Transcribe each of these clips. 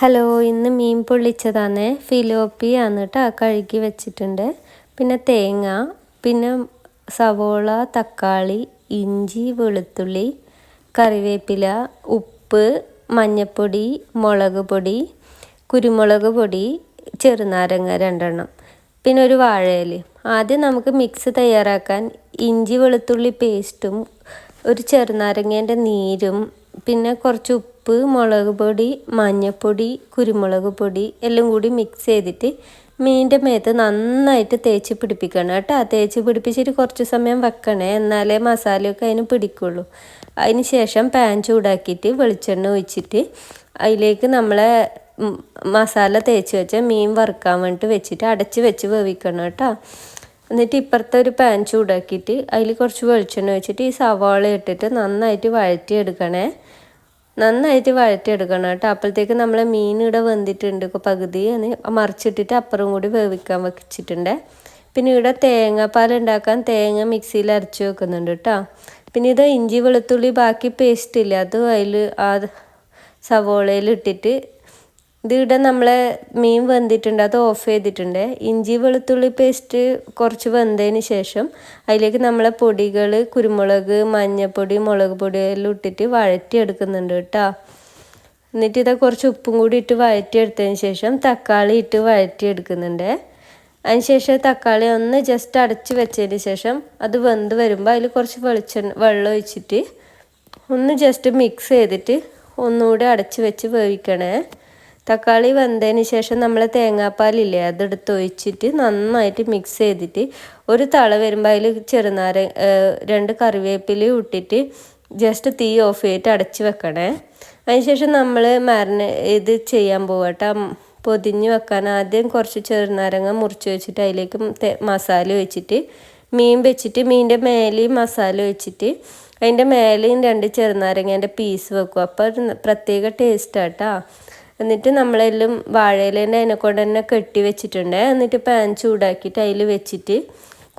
Hello, ഇന്ന് മീൻ പൊള്ളിച്ചതാണേ. ഫിലോപ്പിയാണ് കേട്ടോ, കഴുകി വെച്ചിട്ടുണ്ട്. പിന്നെ തേങ്ങ, പിന്നെ സവോള, തക്കാളി, ഇഞ്ചി, വെളുത്തുള്ളി, കറിവേപ്പില, ഉപ്പ്, മഞ്ഞൾപ്പൊടി, മുളക് പൊടി, കുരുമുളക് പൊടി, ചെറുനാരങ്ങ 2 പിന്നെ ഒരു വാഴയില. ആദ്യം നമുക്ക് മിക്സ് തയ്യാറാക്കാൻ ഇഞ്ചി വെളുത്തുള്ളി പേസ്റ്റും ഒരു ചെറുനാരങ്ങേൻ്റെ നീരും പിന്നെ കുറച്ച് ഉപ്പ്, മുളക് പൊടി, മഞ്ഞൾപ്പൊടി, കുരുമുളക് പൊടി എല്ലാം കൂടി മിക്സ് ചെയ്തിട്ട് മീനിൻ്റെ മേത്ത് നന്നായിട്ട് തേച്ച് പിടിപ്പിക്കണം കേട്ടോ. തേച്ച് പിടിപ്പിച്ചിട്ട് കുറച്ച് സമയം വെക്കണേ, എന്നാലേ മസാലയൊക്കെ അതിന് പിടിക്കുള്ളൂ. അതിന് ശേഷം പാൻ ചൂടാക്കിയിട്ട് വെളിച്ചെണ്ണ ഒഴിച്ചിട്ട് അതിലേക്ക് നമ്മളെ മസാല തേച്ച് വെച്ച മീൻ വറുക്കാൻ വേണ്ടിയിട്ട് വെച്ചിട്ട് അടച്ച് വെച്ച് വേവിക്കണം കേട്ടോ. എന്നിട്ട് ഇപ്പുറത്തെ ഒരു പാൻ ചൂടാക്കിയിട്ട് അതിൽ കുറച്ച് വെളിച്ചെണ്ണ ഒഴിച്ചിട്ട് ഈ സവാള ഇട്ടിട്ട് നന്നായിട്ട് വഴറ്റിയെടുക്കണം കേട്ടോ. അപ്പോഴത്തേക്ക് നമ്മളെ മീൻ ഇവിടെ വെന്തിട്ടുണ്ട് പകുതി. മറിച്ചിട്ടിട്ട് അപ്പുറം കൂടി വേവിക്കാൻ വെച്ചിട്ടുണ്ട്. പിന്നെ ഇവിടെ തേങ്ങാപ്പാൽ ഉണ്ടാക്കാൻ തേങ്ങ മിക്സിയിൽ അരച്ച് വെക്കുന്നുണ്ട് കേട്ടോ. പിന്നെ ഇത് ഇഞ്ചി വെളുത്തുള്ളി ബാക്കി പേസ്റ്റ് ഇല്ല, അത് അതിൽ ആ സവോളയിൽ ഇട്ടിട്ട് ഇതിവിടെ നമ്മളെ മീൻ വെന്തിട്ടുണ്ട്, അത് ഓഫ് ചെയ്തിട്ടുണ്ട്. ഇഞ്ചി വെളുത്തുള്ളി പേസ്റ്റ് കുറച്ച് വെന്തതിന് ശേഷം അതിലേക്ക് നമ്മളെ പൊടികൾ കുരുമുളക്, മഞ്ഞൾപ്പൊടി, മുളക് പൊടി എല്ലാം ഇട്ടിട്ട് വഴറ്റിയെടുക്കുന്നുണ്ട് കേട്ടോ. എന്നിട്ട് ഇത് കുറച്ച് ഉപ്പും കൂടി ഇട്ട് വഴറ്റിയെടുത്തതിന് ശേഷം തക്കാളി ഇട്ട് വഴറ്റിയെടുക്കുന്നുണ്ട്. അതിന് ശേഷം തക്കാളി ഒന്ന് ജസ്റ്റ് അടച്ച് വെച്ചതിന് ശേഷം അത് വെന്ത് വരുമ്പോൾ അതിൽ കുറച്ച് വെള്ളം ഒഴിച്ചിട്ട് ഒന്ന് ജസ്റ്റ് മിക്സ് ചെയ്തിട്ട് ഒന്നുകൂടി അടച്ച് വെച്ച് വേവിക്കണേ. തക്കാളി വെന്തതിന് ശേഷം നമ്മൾ തേങ്ങാപ്പാലില്ലേ അതെടുത്ത് ഒഴിച്ചിട്ട് നന്നായിട്ട് മിക്സ് ചെയ്തിട്ട് ഒരു തള വരുമ്പോൾ അതിൽ 2 കറിവേപ്പിലയും ഇട്ടിട്ട് ജസ്റ്റ് തീ ഓഫ് ചെയ്തിട്ട് അടച്ച് വെക്കണേ. അതിനുശേഷം നമ്മൾ ഇത് ചെയ്യാൻ പോകട്ടെ, പൊതിഞ്ഞ് വെക്കാൻ ആദ്യം കുറച്ച് ചെറുനാരങ്ങ മുറിച്ച് വെച്ചിട്ട് അതിലേക്ക് മസാല ഒഴിച്ചിട്ട് മീൻ വെച്ചിട്ട് മീനിൻ്റെ മേലെയും മസാല ഒഴിച്ചിട്ട് അതിൻ്റെ മേലെയും 2 ചെറുനാരങ്ങേൻ്റെ പീസ് വെക്കും. അപ്പോൾ പ്രത്യേക ടേസ്റ്റാട്ടോ. എന്നിട്ട് നമ്മളെല്ലാം വാഴയിലേൻ്റെ അതിനെക്കൊണ്ട് തന്നെ കെട്ടി വെച്ചിട്ടുണ്ട്. എന്നിട്ട് പാൻ ചൂടാക്കിയിട്ട് അതിൽ വെച്ചിട്ട്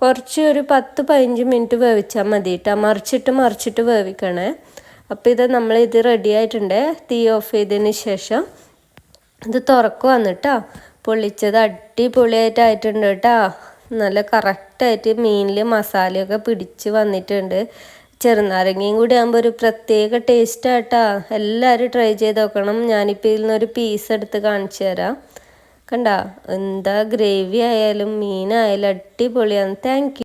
കുറച്ച് ഒരു 10-15 മിനിറ്റ് വേവിച്ചാൽ മതി കേട്ടോ. മറിച്ചിട്ട് വേവിക്കണേ. അപ്പോൾ ഇത് റെഡി ആയിട്ടുണ്ട്. തീ ഓഫ് ചെയ്തതിന് ശേഷം ഇത് തുറക്കുവാണ് കേട്ടോ. പൊള്ളിച്ചത് അടിപൊളിയായിട്ടായിട്ടുണ്ട് കേട്ടോ. നല്ല കറക്റ്റായിട്ട് മീനിൽ മസാലയൊക്കെ പിടിച്ച് വന്നിട്ടുണ്ട്. ചെറുനാരങ്ങയും കൂടി ആകുമ്പോൾ ഒരു പ്രത്യേക ടേസ്റ്റാട്ടോ. എല്ലാവരും ട്രൈ ചെയ്ത് നോക്കണം. ഞാനിപ്പോൾ ഇതിൽ നിന്നൊരു പീസ് എടുത്ത് കാണിച്ചു തരാം. കണ്ടോ, എന്താ ഗ്രേവി ആയാലും മീനായാലും അടിപൊളിയാണ്. Thank you.